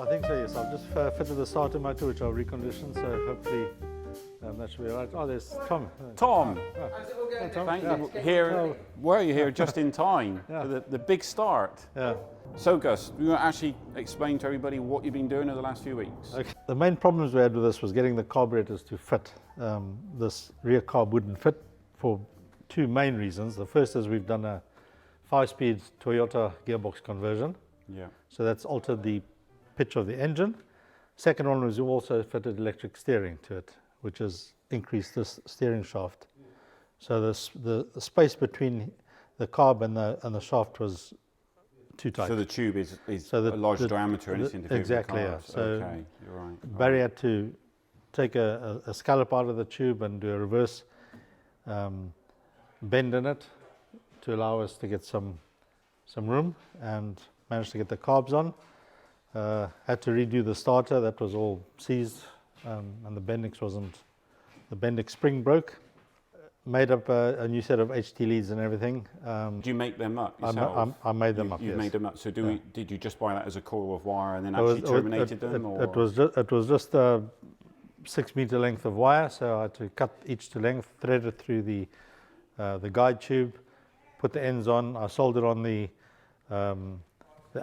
I think so, yes. I've just fitted the starter motor, which I'll recondition, so hopefully that should be all right. Oh, there's Tom. Tom, Hey, Tom. thank Yeah. you. Here, were you here just in time Yeah. for the big start? Yeah. So Gus, you want to actually explain to everybody what you've been doing over the last few weeks? Okay. The main problems we had with this was getting the carburetors to fit. This rear carb wouldn't fit for two main reasons. The first is we've done a 5-speed Toyota gearbox conversion, Yeah. so that's altered the pitch of the engine. Second one was we also fitted electric steering to it, which has increased this steering shaft. So the space between the carb and the shaft was too tight. So the tube is So a large diameter and it's interfering exactly, with yeah. cars. So okay, you're right. Barry had to take a scallop out of the tube and do a reverse bend in it to allow us to get some room, and managed to get the carbs on. Had to redo the starter, that was all seized, and the Bendix spring broke. Made up a new set of HT leads and everything. Do you make them up yourself? I made them up, You yes. made them up. So did you just buy that as a coil of wire and then It was- actually terminated them? Or? It was just a 6-meter length of wire, so I had to cut each to length, thread it through the guide tube, put the ends on. I soldered on the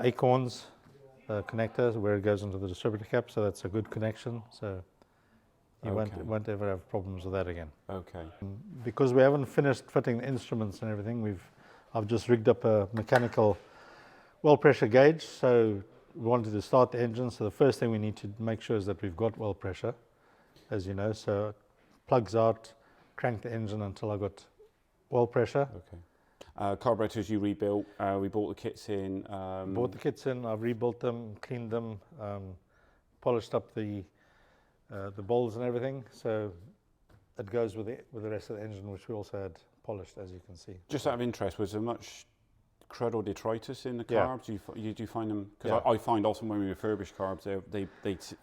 acorns connector where it goes into the distributor cap, so that's a good connection. So you won't ever have problems with that again. Okay. Because we haven't finished fitting the instruments and everything, I've just rigged up a mechanical well pressure gauge. So we wanted to start the engine. So the first thing we need to make sure is that we've got well pressure, as you know. So it plugs out, crank the engine until I got well pressure. Okay. Carburetors you rebuilt. We bought the kits in. Bought the kits in. I've rebuilt them, cleaned them, polished up the bowls and everything. So it goes with the rest of the engine, which we also had polished, as you can see. Just out of interest, was there much crud or detritus in the Yeah. carbs? Do you find them? Because Yeah. I find often when we refurbish carbs, they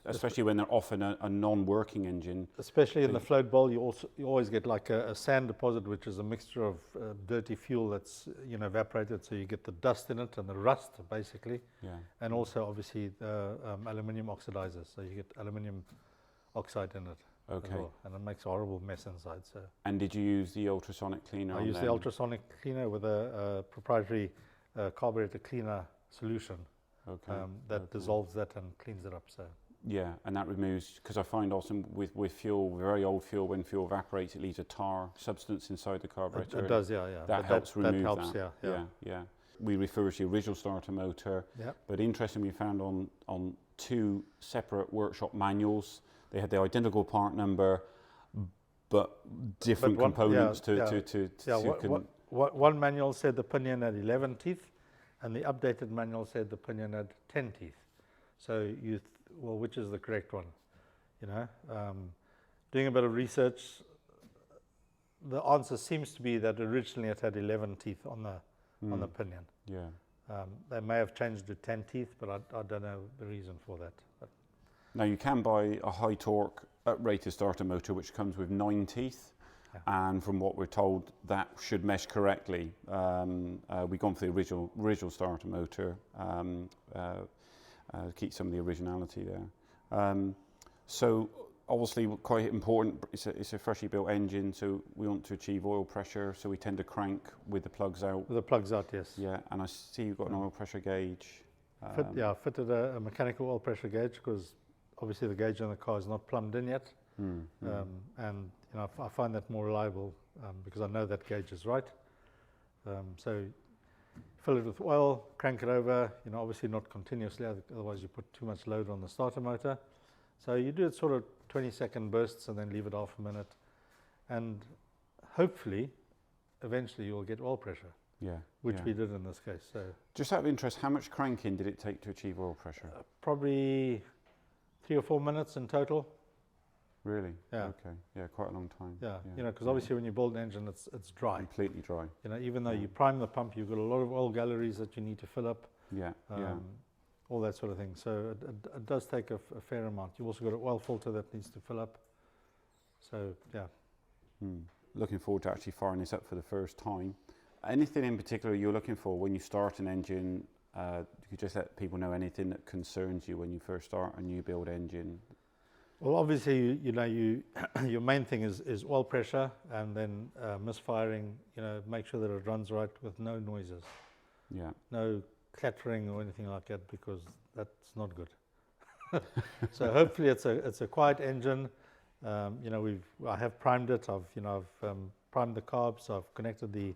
especially when they're often a non-working engine. Especially in the float bowl, you always get like a sand deposit, which is a mixture of dirty fuel that's evaporated, so you get the dust in it and the rust basically, Yeah. and also obviously the aluminium oxidizers, so you get aluminium oxide in it. Okay. As well, and it makes a horrible mess inside. So And did you use the ultrasonic cleaner? I on use the them? ultrasonic cleaner with a proprietary carburetor cleaner solution Okay. that dissolves that and cleans it up. So Yeah, and that removes, because I find often with fuel, very old fuel, when fuel evaporates, it leaves a tar substance inside the carburetor. it does, yeah. That helps remove that. Helps, that. yeah. We refurbished the original starter motor, Yeah. but interestingly, we found on 2 separate workshop manuals, they had the identical part number, but different components One manual said the pinion had 11 teeth, and the updated manual said the pinion had 10 teeth. So which is the correct one? Doing a bit of research, the answer seems to be that originally it had 11 teeth on the pinion. Yeah. They may have changed to 10 teeth, but I don't know the reason for that. But Now you can buy a high torque uprated starter motor which comes with 9 teeth, and from what we're told that should mesh correctly. We've gone for the original starter motor, keep some of the originality there. So obviously quite important, it's a freshly built engine, so we want to achieve oil pressure, so we tend to crank with the plugs out. with the plugs out, yes. Yeah, and I see you've got an oil pressure gauge. Fitted a mechanical oil pressure gauge because obviously the gauge on the car is not plumbed in yet. And I find that more reliable because I know that gauge is right. So fill it with oil, crank it over, obviously not continuously, otherwise you put too much load on the starter motor. So you do it sort of 20-second bursts and then leave it half a minute. And hopefully, eventually you'll get oil pressure, which we did in this case. So Just out of interest, how much cranking did it take to achieve oil pressure? probably 3 or 4 minutes in total. Really? Yeah. Okay. Yeah, quite a long time. Yeah, because obviously when you build an engine, it's dry. Completely dry. Even though you prime the pump, you've got a lot of oil galleries that you need to fill up, Yeah. all that sort of thing. So it does take a fair amount. You've also got an oil filter that needs to fill up. So yeah. Looking forward to actually firing this up for the first time. Anything in particular you're looking for when you start an engine you could just let people know anything that concerns you when you first start a new build engine. Well, obviously, your main thing is oil pressure, and then misfiring. Make sure that it runs right with no noises, Yeah. no clattering or anything like that, because that's not good. So hopefully, it's a quiet engine. I have primed it. I've primed the carbs. I've connected the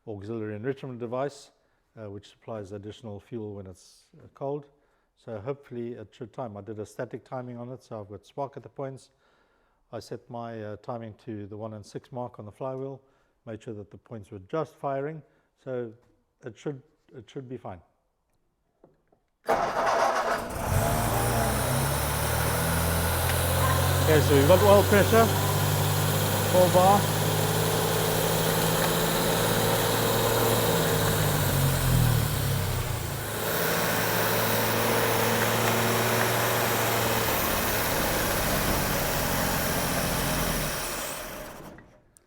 auxiliary enrichment device, which supplies additional fuel when it's cold. So hopefully it should time. I did a static timing on it, so I've got spark at the points. I set my timing to the 1 and 6 mark on the flywheel, made sure that the points were just firing, so it should be fine. Okay, so we've got oil pressure, 4 bar.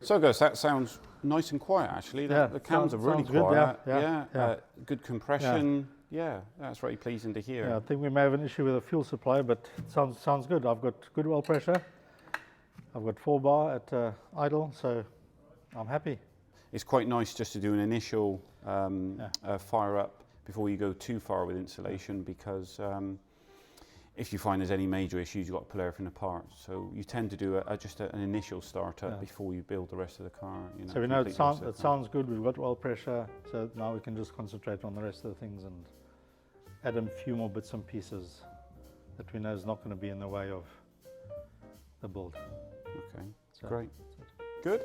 So Gus, that sounds nice and quiet actually. Yeah, The cams are really sounds good, quiet. yeah. Good compression. Yeah, that's very pleasing to hear. Yeah, I think we may have an issue with the fuel supply, but it sounds good. I've got good oil pressure. I've got 4 bar at idle, so I'm happy. It's quite nice just to do an initial fire up before you go too far with installation, because if you find there's any major issues, you've got to pull everything apart. So you tend to do just an initial startup before you build the rest of the car. So we know it sounds good. We've got oil pressure, so now we can just concentrate on the rest of the things and add a few more bits and pieces that we know is not going to be in the way of the build. Okay, So, great. Good.